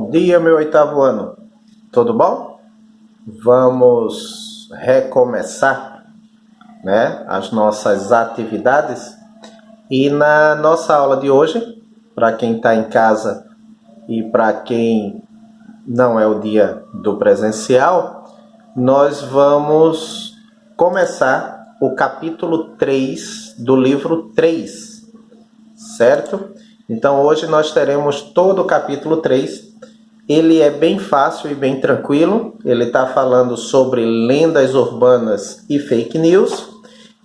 Bom dia, meu oitavo ano. Tudo bom? Vamos recomeçar, as nossas atividades. E na nossa aula de hoje, para quem está em casa e para quem não é o dia do presencial, nós vamos começar o capítulo 3 do livro 3, certo? Então hoje nós teremos todo o capítulo 3. Ele é bem fácil e bem tranquilo. Ele está falando sobre lendas urbanas e fake news.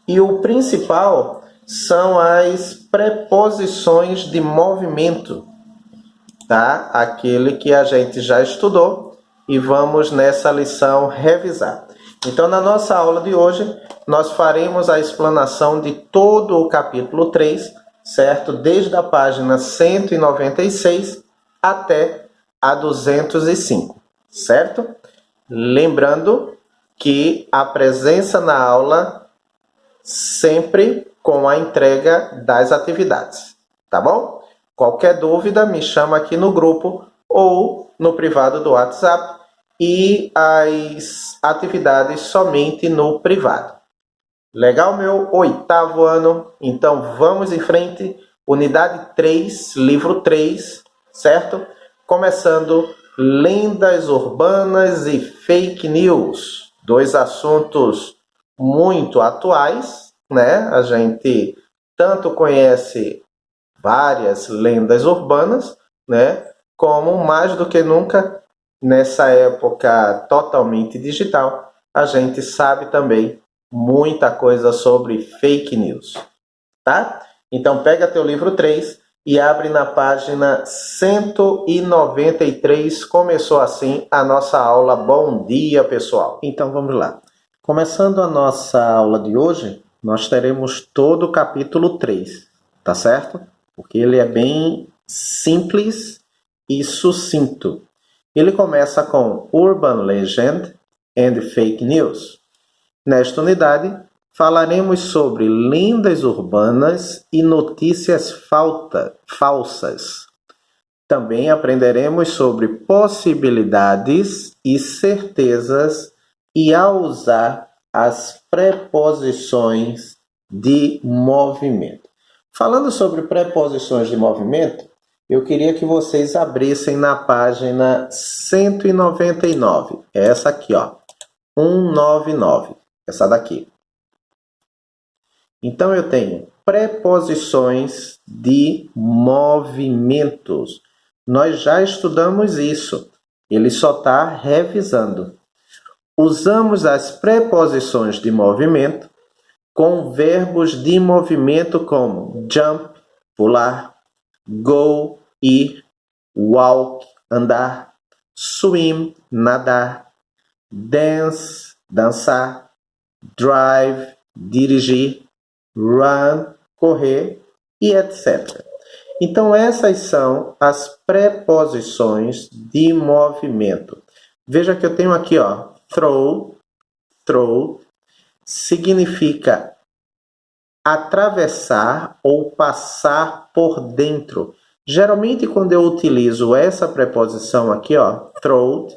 E o principal são as preposições de movimento, tá? Aquele que a gente já estudou e vamos nessa lição revisar. Então, na nossa aula de hoje, nós faremos a explanação de todo o capítulo 3, certo? Desde a página 196 até a 205, certo? Lembrando que a presença na aula sempre com a entrega das atividades, tá bom? Qualquer dúvida, me chama aqui no grupo ou no privado do WhatsApp e as atividades somente no privado. Legal, meu oitavo ano? Então, vamos em frente. Unidade 3, livro 3, certo? Começando, lendas urbanas e fake news. Dois assuntos muito atuais, A gente tanto conhece várias lendas urbanas, Como mais do que nunca, nessa época totalmente digital, a gente sabe também muita coisa sobre fake news, tá? Então pega teu livro 3 e abre na página 193. Começou assim a nossa aula. Bom dia, pessoal! Então vamos lá. Começando a nossa aula de hoje, nós teremos todo o capítulo 3, tá certo? Porque ele é bem simples e sucinto. Ele começa com Urban Legend and Fake News. Nesta unidade, falaremos sobre lendas urbanas e notícias falsas. Também aprenderemos sobre possibilidades e certezas e a usar as preposições de movimento. Falando sobre preposições de movimento, eu queria que vocês abrissem na página 199. É essa aqui, 199. Essa daqui. Então, eu tenho preposições de movimentos. Nós já estudamos isso. Ele só está revisando. Usamos as preposições de movimento com verbos de movimento como jump, pular, go, ir, walk, andar, swim, nadar, dance, dançar, drive, dirigir, run, correr e etc. Então, essas são as preposições de movimento. Veja que eu tenho aqui, throw, significa atravessar ou passar por dentro. Geralmente, quando eu utilizo essa preposição aqui, throw,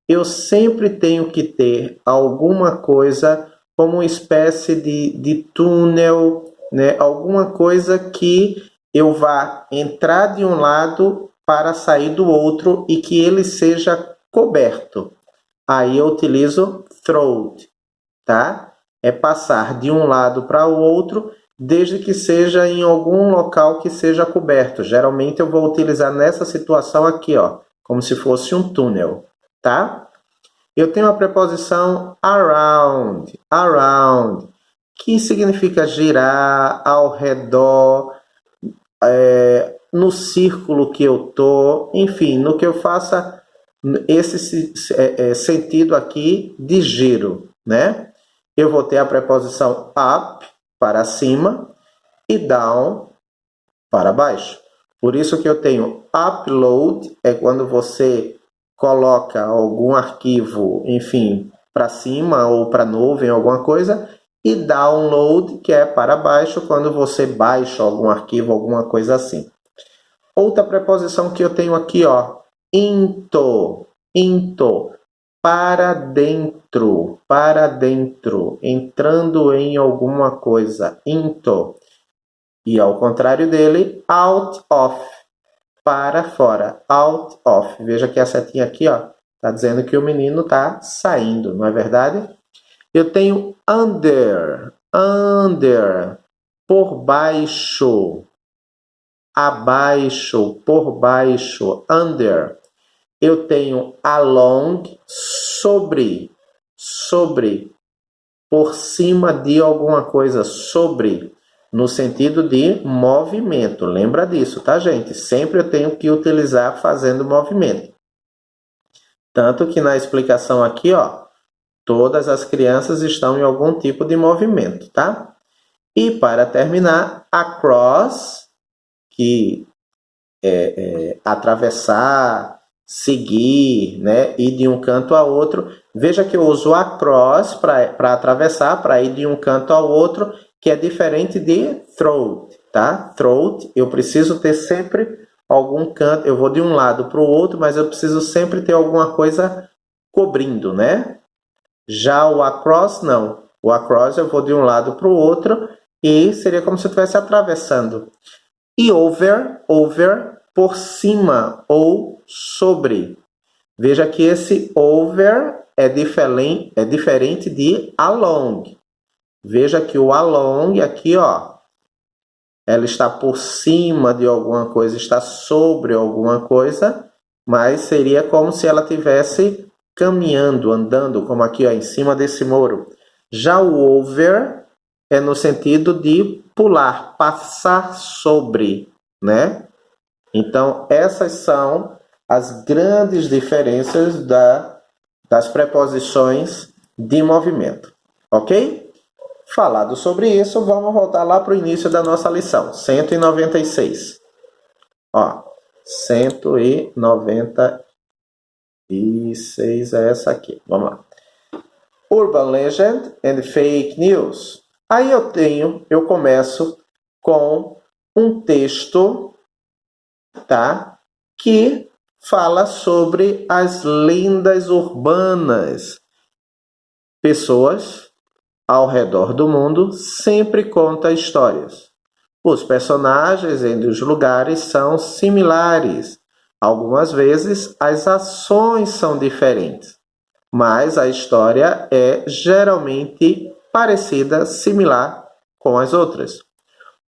eu sempre tenho que ter alguma coisa como uma espécie de túnel, Alguma coisa que eu vá entrar de um lado para sair do outro e que ele seja coberto. Aí eu utilizo throat, tá? É passar de um lado para o outro, desde que seja em algum local que seja coberto. Geralmente eu vou utilizar nessa situação aqui, como se fosse um túnel, tá? Eu tenho a preposição around, que significa girar ao redor, no círculo que eu tô, enfim, no que eu faça esse sentido aqui de giro, Eu vou ter a preposição up, para cima, e down, para baixo. Por isso que eu tenho upload, é quando você coloca algum arquivo, enfim, para cima ou para nuvem, alguma coisa, e download, que é para baixo, quando você baixa algum arquivo, alguma coisa assim. Outra preposição que eu tenho aqui, into, into, para dentro, entrando em alguma coisa, into. E ao contrário dele, out of, para fora, out of. Veja que a setinha aqui, ó, tá dizendo que o menino tá saindo, não é verdade? Eu tenho under, por baixo, abaixo, por baixo, under. Eu tenho along, sobre, por cima de alguma coisa, sobre, no sentido de movimento. Lembra disso, tá, gente? Sempre eu tenho que utilizar fazendo movimento. Tanto que na explicação aqui, ó, todas as crianças estão em algum tipo de movimento, tá? E para terminar, across, que é atravessar, seguir, né? Ir de um canto a outro. Veja que eu uso across para atravessar, para ir de um canto ao outro, que é diferente de throat, tá? Throat, eu preciso ter sempre algum canto, eu vou de um lado para o outro, mas eu preciso sempre ter alguma coisa cobrindo, né? Já o across, não. O across eu vou de um lado para o outro e seria como se eu estivesse atravessando. E over, por cima ou sobre. Veja que esse over é diferente de along. Veja que o along aqui, ó, ela está por cima de alguma coisa, está sobre alguma coisa, mas seria como se ela tivesse caminhando, andando, como aqui, ó, em cima desse muro. Já o over é no sentido de pular, passar sobre, né? Então, essas são as grandes diferenças das preposições de movimento, ok? Falado sobre isso, vamos voltar lá para o início da nossa lição, 196. Ó, 196 é essa aqui, vamos lá. Urban Legend and Fake News. Aí eu começo com um texto, tá? Que fala sobre as lendas urbanas. Pessoas ao redor do mundo sempre contam histórias. Os personagens entre os lugares são similares. Algumas vezes as ações são diferentes, mas a história é geralmente parecida, similar com as outras.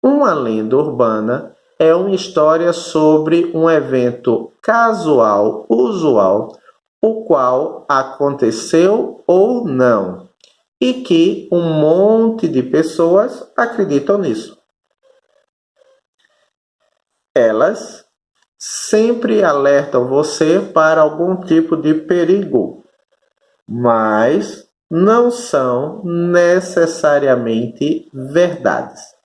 Uma lenda urbana é uma história sobre um evento casual, usual, o qual aconteceu ou não, e que um monte de pessoas acreditam nisso. Elas sempre alertam você para algum tipo de perigo, mas não são necessariamente verdades.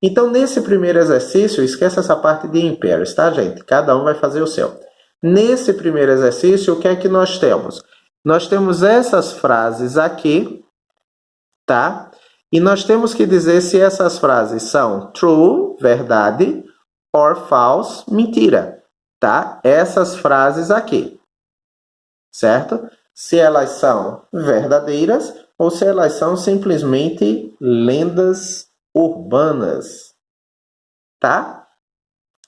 Então, nesse primeiro exercício, esquece essa parte de impairs, tá, gente? Cada um vai fazer o seu. Nesse primeiro exercício, o que é que nós temos? Nós temos essas frases aqui, tá? E nós temos que dizer se essas frases são true, verdade, or false, mentira, tá? Essas frases aqui, certo? Se elas são verdadeiras ou se elas são simplesmente lendas urbanas, tá?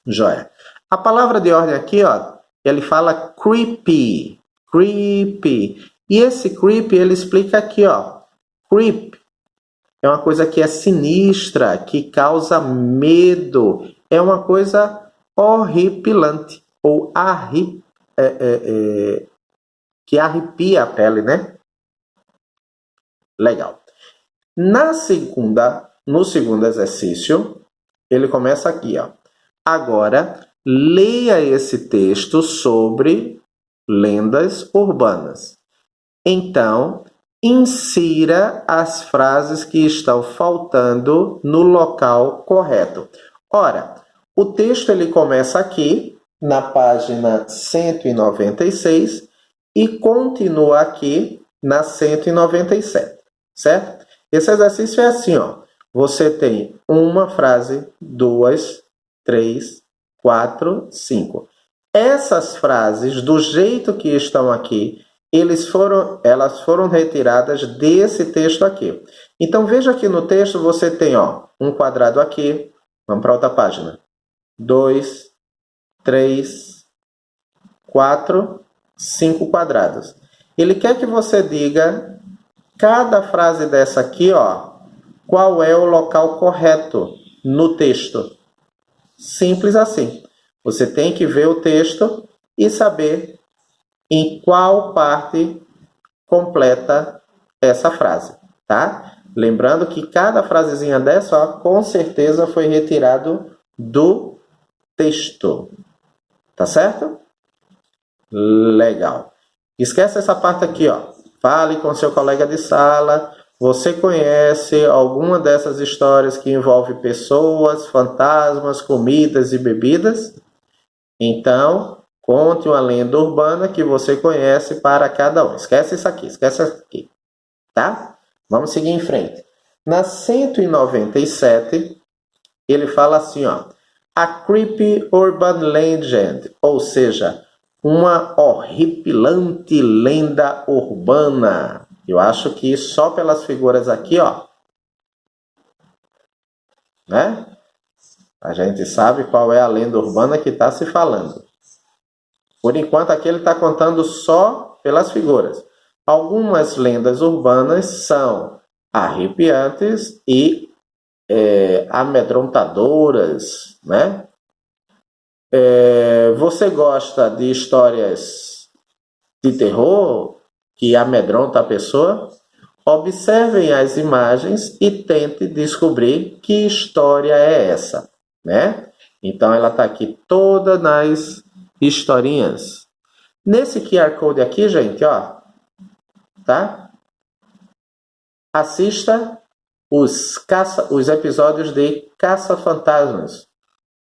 Joia. A palavra de ordem aqui, ó, ele fala creepy, creepy. E esse creepy, ele explica aqui, ó, creep é uma coisa que é sinistra, que causa medo, é uma coisa horripilante, ou que arrepia a pele, né? Legal. No segundo exercício, ele começa aqui, ó. Agora, leia esse texto sobre lendas urbanas. Então, insira as frases que estão faltando no local correto. Ora, o texto ele começa aqui, na página 196, e continua aqui na 197, certo? Esse exercício é assim, ó. Você tem uma frase, 2, 3, 4, 5. Essas frases, do jeito que estão aqui, elas foram retiradas desse texto aqui. Então, veja que no texto você tem um quadrado aqui. Vamos para outra página. 2, 3, 4, 5 quadrados. Ele quer que você diga cada frase dessa aqui, qual é o local correto no texto. Simples assim. Você tem que ver o texto e saber em qual parte completa essa frase, tá? Lembrando que cada frasezinha dessa, com certeza foi retirado do texto. Tá certo? Legal. Esquece essa parte aqui, Fale com seu colega de sala. Você conhece alguma dessas histórias que envolve pessoas, fantasmas, comidas e bebidas? Então, conte uma lenda urbana que você conhece para cada um. Esquece isso aqui, tá? Vamos seguir em frente. Na 197, ele fala assim, A creepy urban legend, ou seja, uma horripilante lenda urbana. Eu acho que só pelas figuras aqui, né? A gente sabe qual é a lenda urbana que está se falando. Por enquanto, aqui ele está contando só pelas figuras. Algumas lendas urbanas são arrepiantes e amedrontadoras, né? Você gosta de histórias de terror que amedronta a pessoa? Observem as imagens e tente descobrir que história é essa, né? Então, ela está aqui toda nas historinhas. Nesse QR Code aqui, gente, tá? Assista os episódios de Caça-Fantasmas,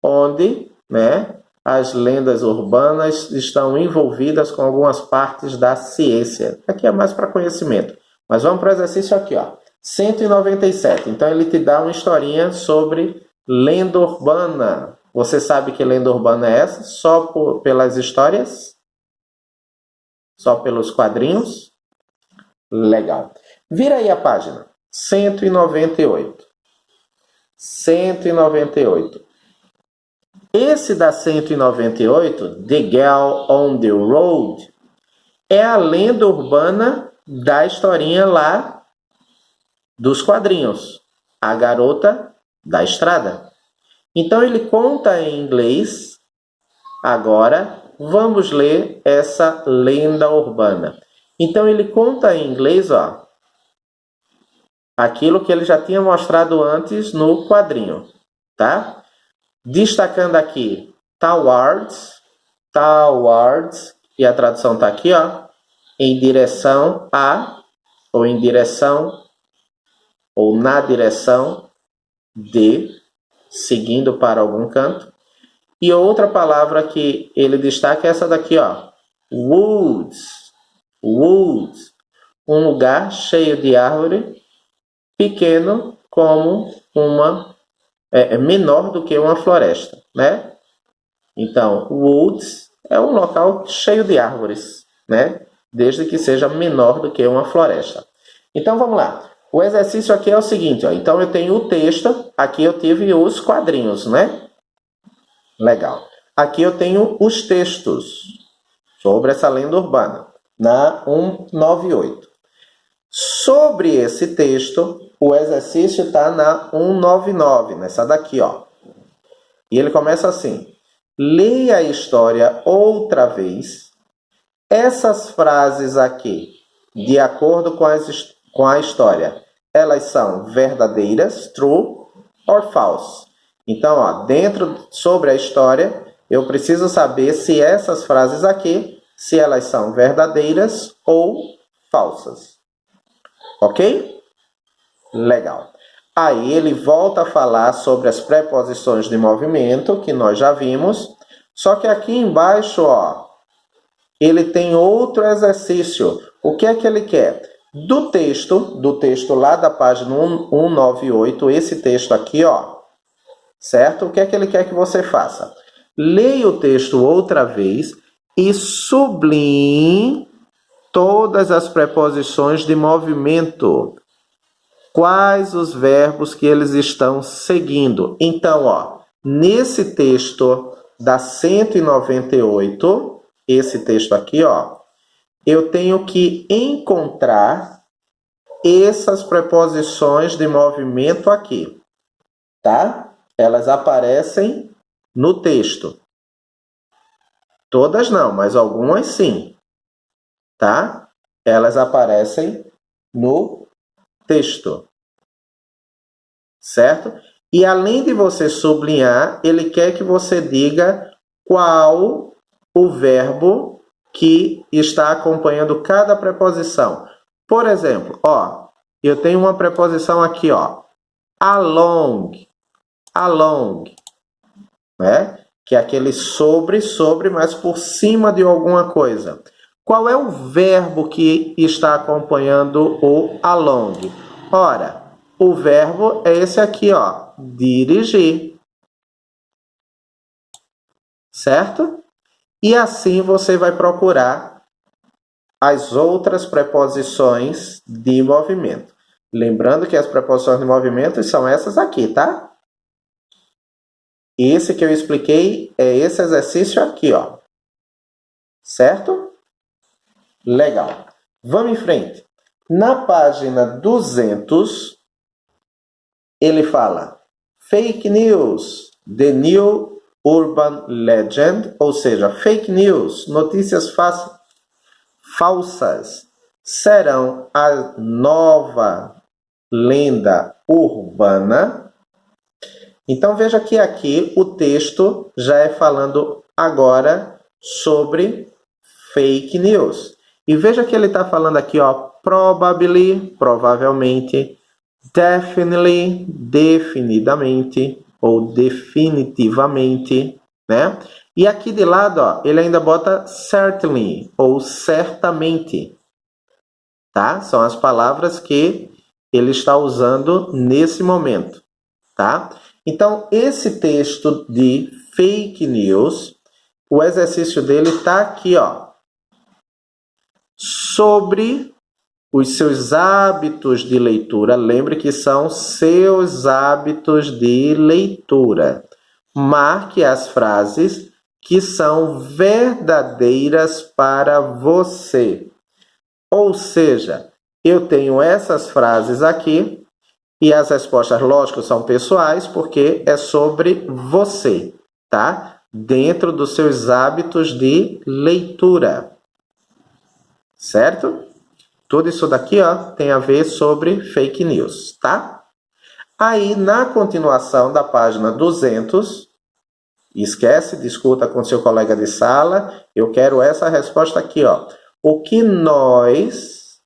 onde, né, as lendas urbanas estão envolvidas com algumas partes da ciência. Aqui é mais para conhecimento. Mas vamos para o exercício aqui, 197. Então, ele te dá uma historinha sobre lenda urbana. Você sabe que lenda urbana é essa? Só pelas histórias? Só pelos quadrinhos? Legal. Vira aí a página. 198. 198. Esse da 198, The Girl on the Road, é a lenda urbana da historinha lá dos quadrinhos. A Garota da Estrada. Então, ele conta em inglês. Agora, vamos ler essa lenda urbana. Então, ele conta em inglês, aquilo que ele já tinha mostrado antes no quadrinho, tá? Destacando aqui, towards, e a tradução está aqui, em direção a, ou em direção, ou na direção de, seguindo para algum canto. E outra palavra que ele destaca é essa daqui, woods, um lugar cheio de árvore, pequeno como menor do que uma floresta, né? Então, woods é um local cheio de árvores, né? Desde que seja menor do que uma floresta. Então, vamos lá. O exercício aqui é o seguinte, Então, eu tenho o texto, aqui eu tive os quadrinhos, né? Legal. Aqui eu tenho os textos sobre essa lenda urbana, na 198. Sobre esse texto, o exercício está na 199, nessa daqui, E ele começa assim. Leia a história outra vez. Essas frases aqui, de acordo com a história, elas são verdadeiras, true, or false. Então, sobre a história, eu preciso saber se essas frases aqui, se elas são verdadeiras ou falsas. Ok? Legal. Aí ele volta a falar sobre as preposições de movimento, que nós já vimos. Só que aqui embaixo, ele tem outro exercício. O que é que ele quer? Do texto lá da página 198, esse texto aqui, certo? O que é que ele quer que você faça? leia o texto outra vez e sublinhe todas as preposições de movimento. Quais os verbos que eles estão seguindo? Então, nesse texto da 198, esse texto aqui, eu tenho que encontrar essas preposições de movimento aqui, tá? Elas aparecem no texto. Todas não, mas algumas sim, tá? Elas aparecem no texto, certo? E além de você sublinhar, ele quer que você diga qual o verbo que está acompanhando cada preposição. Por exemplo, eu tenho uma preposição aqui, along, né? Que é aquele sobre, mas por cima de alguma coisa. Qual é o verbo que está acompanhando o along? Ora, o verbo é esse aqui, dirigir. Certo? E assim você vai procurar as outras preposições de movimento. Lembrando que as preposições de movimento são essas aqui, tá? Esse que eu expliquei é esse exercício aqui, Certo? Legal. Vamos em frente. Na página 200, ele fala fake news, the new urban legend, ou seja, fake news, notícias falsas, serão a nova lenda urbana. Então veja que aqui o texto já é falando agora sobre fake news. E veja que ele está falando aqui, probably, provavelmente, definitely, definidamente, ou definitivamente, né? E aqui de lado, ele ainda bota certainly, ou certamente, tá? São as palavras que ele está usando nesse momento, tá? Então, esse texto de fake news, o exercício dele está aqui, sobre os seus hábitos de leitura. Lembre que são seus hábitos de leitura. Marque as frases que são verdadeiras para você. Ou seja, eu tenho essas frases aqui e as respostas, lógico, são pessoais porque é sobre você, tá? Dentro dos seus hábitos de leitura. Certo? Tudo isso daqui, tem a ver sobre fake news, tá? Aí, na continuação da página 200, esquece, discuta com seu colega de sala, eu quero essa resposta aqui, O que nós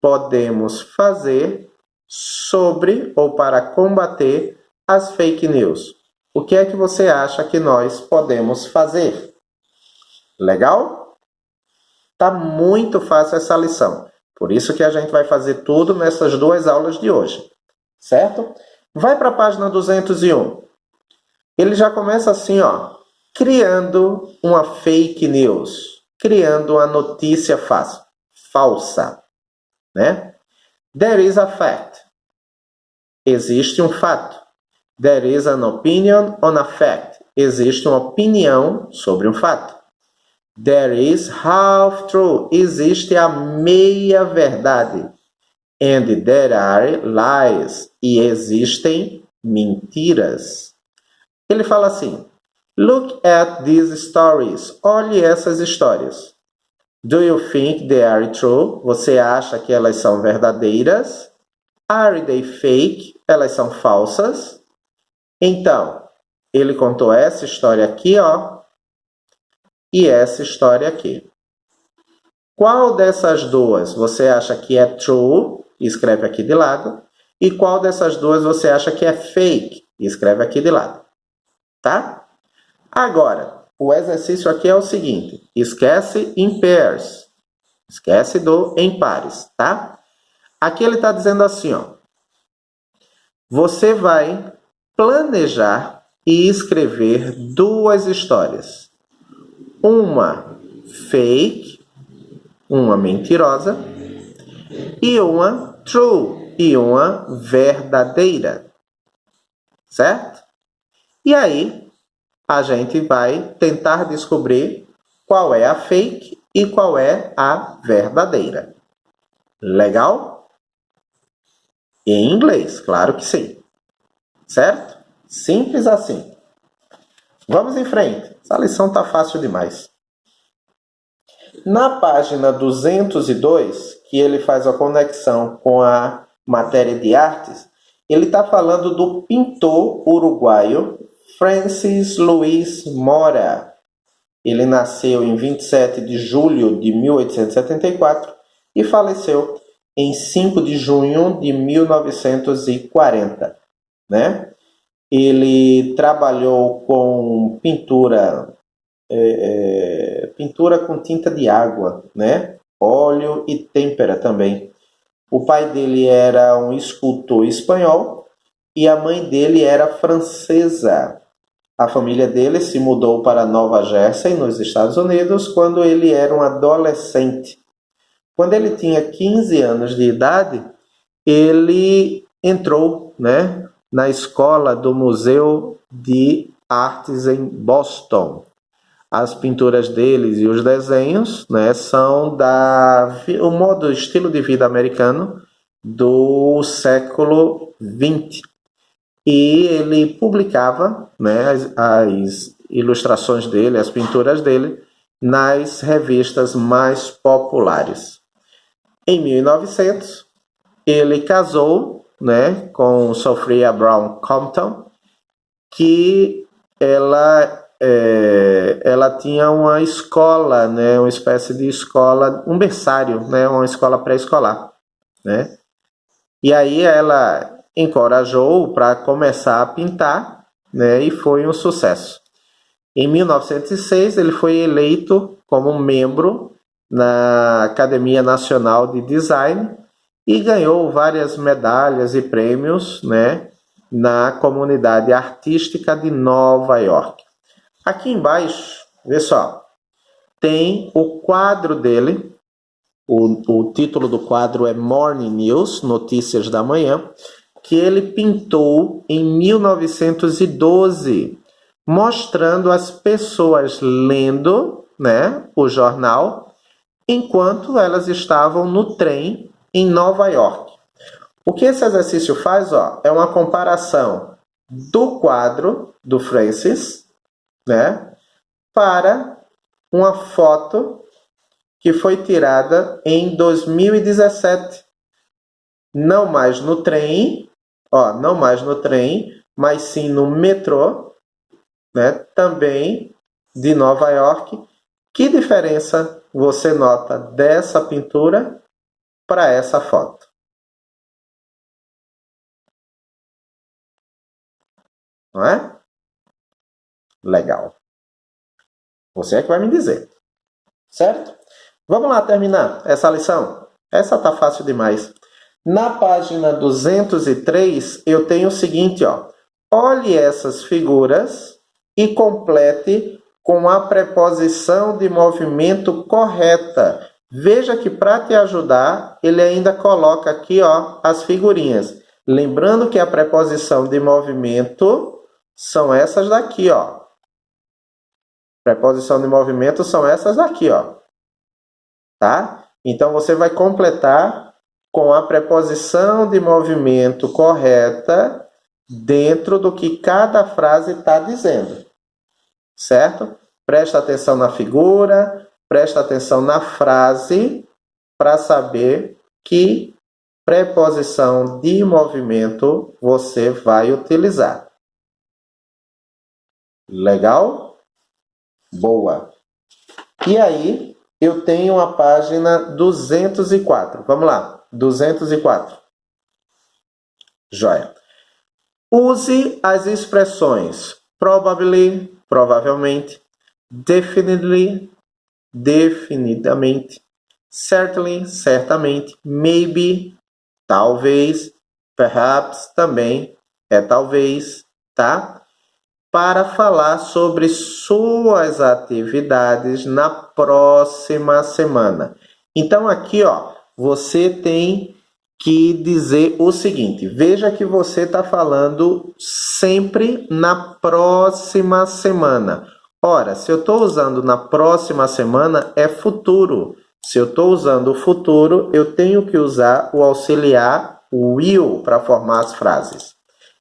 podemos fazer sobre ou para combater as fake news? O que é que você acha que nós podemos fazer? Legal? Tá muito fácil essa lição. Por isso que a gente vai fazer tudo nessas duas aulas de hoje. Certo? Vai para a página 201. Ele já começa assim, criando uma fake news. Criando uma notícia falsa. Né? There is a fact. Existe um fato. There is an opinion on a fact. Existe uma opinião sobre um fato. There is half truth. Existe a meia verdade. And there are lies. E existem mentiras. Ele fala assim: Look at these stories. Olhe essas histórias. Do you think they are true? Você acha que elas são verdadeiras? Are they fake? Elas são falsas? Então, ele contou essa história aqui, e essa história aqui. Qual dessas duas você acha que é true? Escreve aqui de lado. E qual dessas duas você acha que é fake? Escreve aqui de lado. Tá? Agora, o exercício aqui é o seguinte. Esquece in pairs. Esquece do em pares, tá? Aqui ele está dizendo assim, Você vai planejar e escrever duas histórias. Uma fake, uma mentirosa, e uma true, e uma verdadeira. Certo? E aí, a gente vai tentar descobrir qual é a fake e qual é a verdadeira. Legal? Em inglês, claro que sim. Certo? Simples assim. Vamos em frente. Essa lição tá fácil demais. Na página 202, que ele faz a conexão com a matéria de artes, ele está falando do pintor uruguaio Francis Luis Mora. Ele nasceu em 27 de julho de 1874 e faleceu em 5 de junho de 1940, né? Ele trabalhou com pintura com tinta de água, né? Óleo e têmpera também. O pai dele era um escultor espanhol e a mãe dele era francesa. A família dele se mudou para Nova Jersey, nos Estados Unidos, quando ele era um adolescente. Quando ele tinha 15 anos de idade, ele entrou, né, na escola do Museu de Artes em Boston. As pinturas deles e os desenhos, né, são o modo, estilo de vida americano do século XX. E ele publicava, né, as ilustrações dele, as pinturas dele, nas revistas mais populares. Em 1900, ele casou, né, com Sophia Brown Compton, que ela tinha uma escola, né, uma espécie de escola, um berçário, né, uma escola pré-escolar, né? E aí ela encorajou para começar a pintar, né, e foi um sucesso. Em 1906 ele foi eleito como membro na Academia Nacional de Design e ganhou várias medalhas e prêmios, né, na comunidade artística de Nova York. Aqui embaixo, vê só, tem o quadro dele. O título do quadro é Morning News, Notícias da Manhã, que ele pintou em 1912, mostrando as pessoas lendo, né, o jornal, enquanto elas estavam no trem em Nova York. O que esse exercício faz, ó, é uma comparação do quadro do Francis, né, para uma foto que foi tirada em 2017. Não mais no trem, não mais no trem, mas sim no metrô, né, também de Nova York. Que diferença você nota dessa pintura para essa foto? Não é? Legal. Você é que vai me dizer. Certo? Vamos lá terminar essa lição? Essa tá fácil demais. Na página 203, eu tenho o seguinte, ó. Olhe essas figuras e complete com a preposição de movimento correta. Veja que para te ajudar, ele ainda coloca aqui, ó, as figurinhas. Lembrando que a preposição de movimento são essas daqui, ó. Preposição de movimento são essas daqui, ó. Tá? Então, você vai completar com a preposição de movimento correta dentro do que cada frase está dizendo. Certo? Presta atenção na figura, presta atenção na frase para saber que preposição de movimento você vai utilizar. Legal? Boa! E aí, eu tenho a página 204. Vamos lá, 204. Joia. Use as expressões probably, provavelmente, definitely, definitivamente, certainly, certamente, maybe, talvez, perhaps, também, talvez, tá? para falar sobre suas atividades na próxima semana. Então aqui, ó, você tem que dizer o seguinte, veja que você está falando sempre na próxima semana. Ora, se eu estou usando na próxima semana, é futuro. Se eu estou usando o futuro, eu tenho que usar o auxiliar will para formar as frases.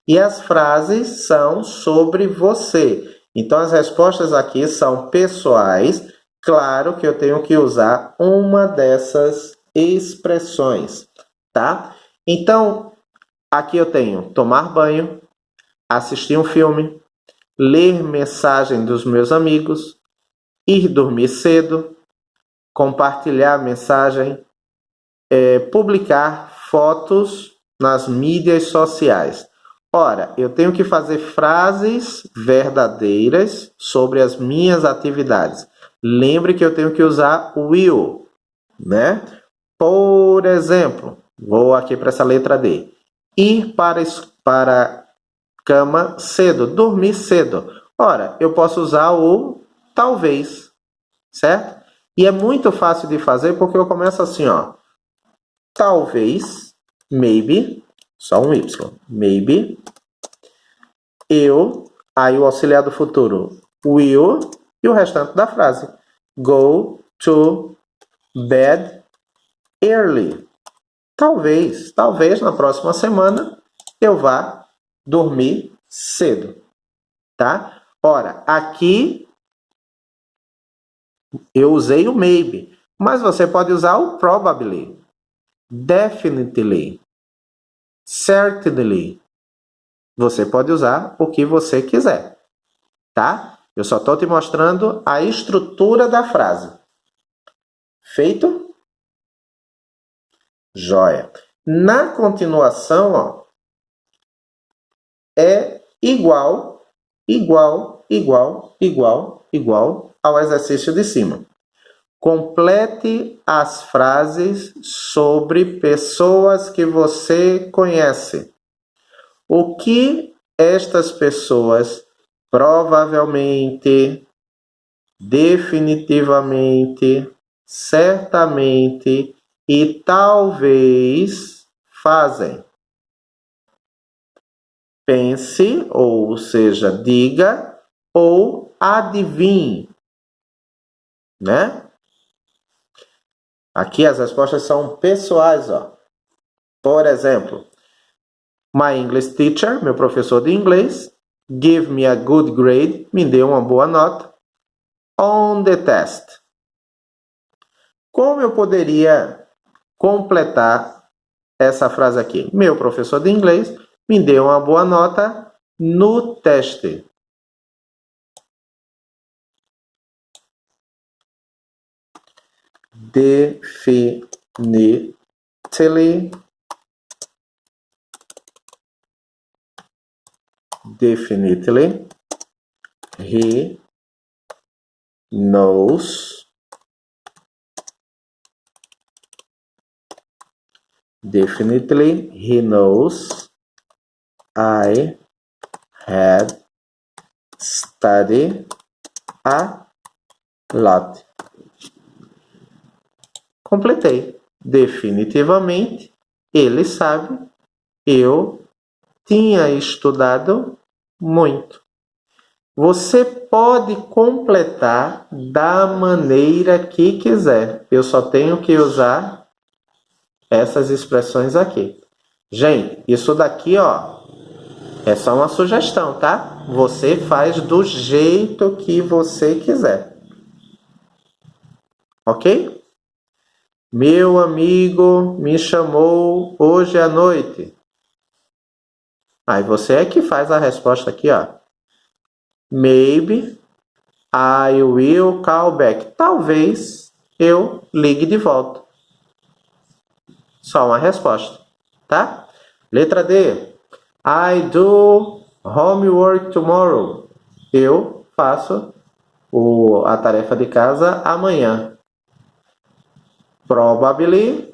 E as frases são sobre você. Então, as respostas aqui são pessoais. Claro que eu tenho que usar uma dessas expressões, tá? Então, aqui eu tenho tomar banho, assistir um filme, ler mensagem dos meus amigos, ir dormir cedo, compartilhar mensagem, publicar fotos nas mídias sociais. Ora, eu tenho que fazer frases verdadeiras sobre as minhas atividades. Lembre que eu tenho que usar will, né? Por exemplo, vou aqui para essa letra D. Ir para cama cedo, dormir cedo. Ora, eu posso usar o talvez, certo? E é muito fácil de fazer porque eu começo assim, ó. Talvez, maybe, só um Y. Maybe, eu, aí o auxiliar do futuro, will, e o restante da frase. Go to bed early. Talvez na próxima semana eu vá dormir cedo, tá? Ora, aqui eu usei o maybe, mas você pode usar o probably, definitely, certainly. Você pode usar o que você quiser, tá? Eu só estou te mostrando a estrutura da frase. Feito? Joia. Na continuação, ó, é igual ao exercício de cima. Complete as frases sobre pessoas que você conhece. O que estas pessoas provavelmente, definitivamente, certamente e talvez fazem? Pense, ou seja, diga ou adivinhe, né? Aqui as respostas são pessoais, ó. Por exemplo, my English teacher, meu professor de inglês, give me a good grade, me deu uma boa nota, on the test. Como eu poderia completar essa frase aqui? Meu professor de inglês me deu uma boa nota no teste. Definitely, he knows. Definitely, he knows. I had studied a lot. Completei. Definitivamente, ele sabe. Eu tinha estudado muito. Você pode completar da maneira que quiser. Eu só tenho que usar essas expressões aqui. Gente, isso daqui, ó, é só uma sugestão, tá? Você faz do jeito que você quiser. Ok? Meu amigo me chamou hoje à noite. Aí você é que faz a resposta aqui, ó. Maybe I will call back. Talvez eu ligue de volta. Só uma resposta, tá? Letra D. I do homework tomorrow. Eu faço a tarefa de casa amanhã. Probably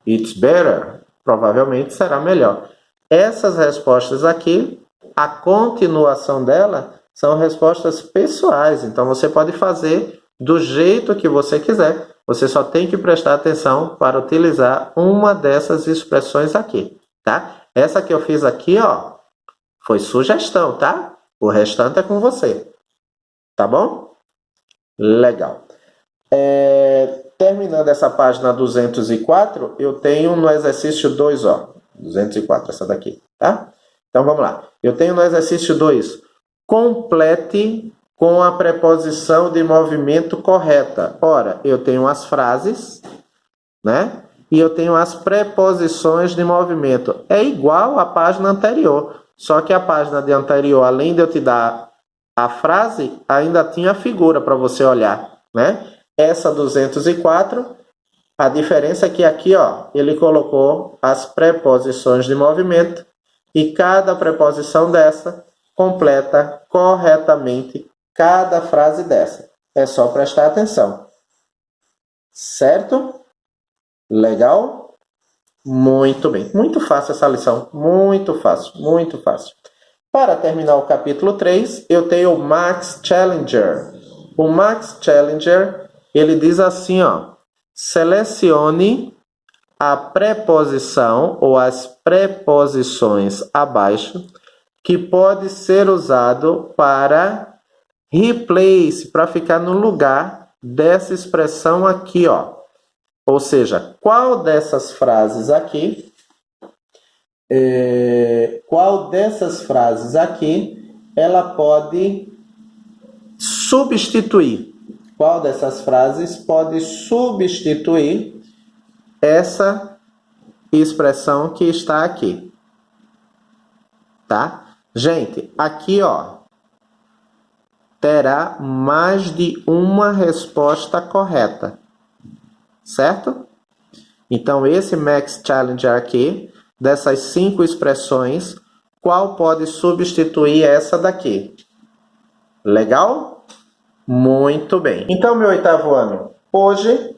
it's better. Provavelmente será melhor. Essas respostas aqui, a continuação dela são respostas pessoais. Então, você pode fazer do jeito que você quiser. Você só tem que prestar atenção para utilizar uma dessas expressões aqui, tá? Essa que eu fiz aqui, ó, foi sugestão, tá? O restante é com você. Tá bom? Legal. Terminando essa página 204, eu tenho no exercício 2, ó. 204, essa daqui, tá? Então, vamos lá. Eu tenho no exercício 2, complete com a preposição de movimento correta. Ora, eu tenho as frases, né? E eu tenho as preposições de movimento. É igual à página anterior, só que a página anterior, além de eu te dar a frase, ainda tinha a figura para você olhar, né? Essa 204, a diferença é que aqui, ó, ele colocou as preposições de movimento e cada preposição dessa completa corretamente cada frase dessa. É só prestar atenção. Certo? Legal? Muito bem. Muito fácil essa lição. Muito fácil. Muito fácil. Para terminar o capítulo 3, eu tenho o Max Challenger. O Max Challenger, ele diz assim, ó. Selecione a preposição ou as preposições abaixo que pode ser usado para replace, para ficar no lugar dessa expressão aqui, ó. Ou seja, qual dessas frases aqui, ela pode substituir? Qual dessas frases pode substituir essa expressão que está aqui? Tá? Gente, aqui, ó, terá mais de uma resposta correta, certo? Então, esse Max Challenger aqui, dessas 5 expressões, qual pode substituir essa daqui? Legal? Muito bem. Então, meu 8º ano, hoje,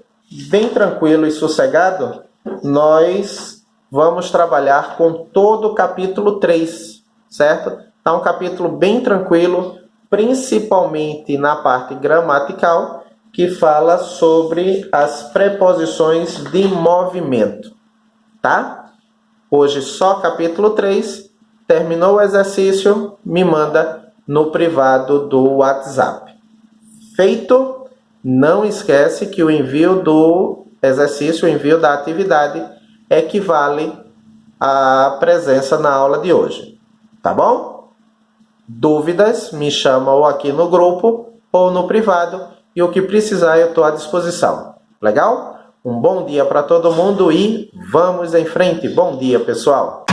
bem tranquilo e sossegado, nós vamos trabalhar com todo o capítulo 3, certo? Tá um capítulo bem tranquilo, principalmente na parte gramatical, que fala sobre as preposições de movimento, tá? Hoje só capítulo 3, terminou o exercício, me manda no privado do WhatsApp. Feito? Não esquece que o envio do exercício, o envio da atividade, equivale à presença na aula de hoje, tá bom? Dúvidas, me chama ou aqui no grupo ou no privado e o que precisar eu estou à disposição. Legal? Um bom dia para todo mundo e vamos em frente. Bom dia, pessoal!